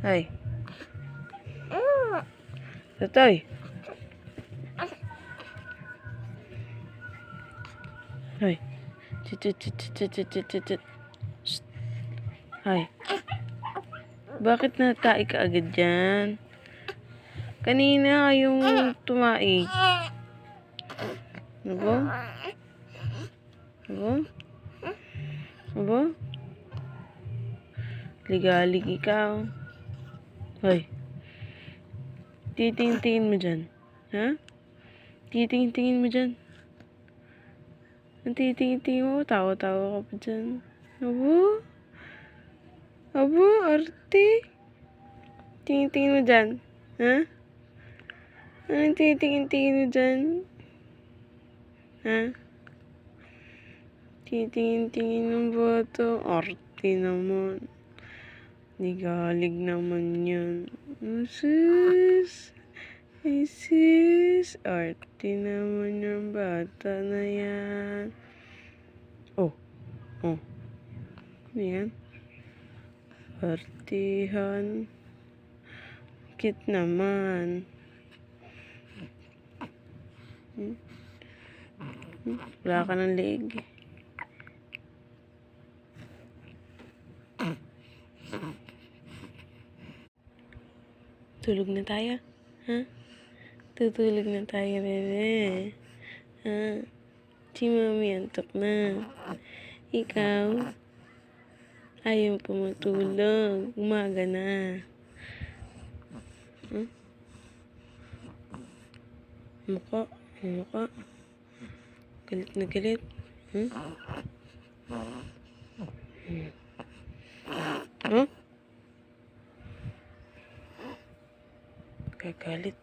Ay. Totoy. Ay. Chit. Ay. Bakit natae ka agad dyan? Kanina yung tumae. Ano ba? Ligalig ikaw. Hoy. Titingin mo dyan. Ha? Titingin mo dyan. Ang titingin mo, tawa-tawa ka pa dyan. Abo, arte. Tingin mo dyan. Ha? Anong titingin mo dyan? Ha? Titingin ng boto. Arte naman. Ligalig naman yan. Sus. Ay sus. Arte naman yung bata na yan. Oh. Ano yan? Artihan. Cute naman. Wala ka ng leeg. Tulog na tayo? Ha? Tutulog na tayo, bebe. Ha? Si mami antok na. Ikaw? Ayaw pa matulog. Umaga na. Mukha. Galit na galit. Gagalit.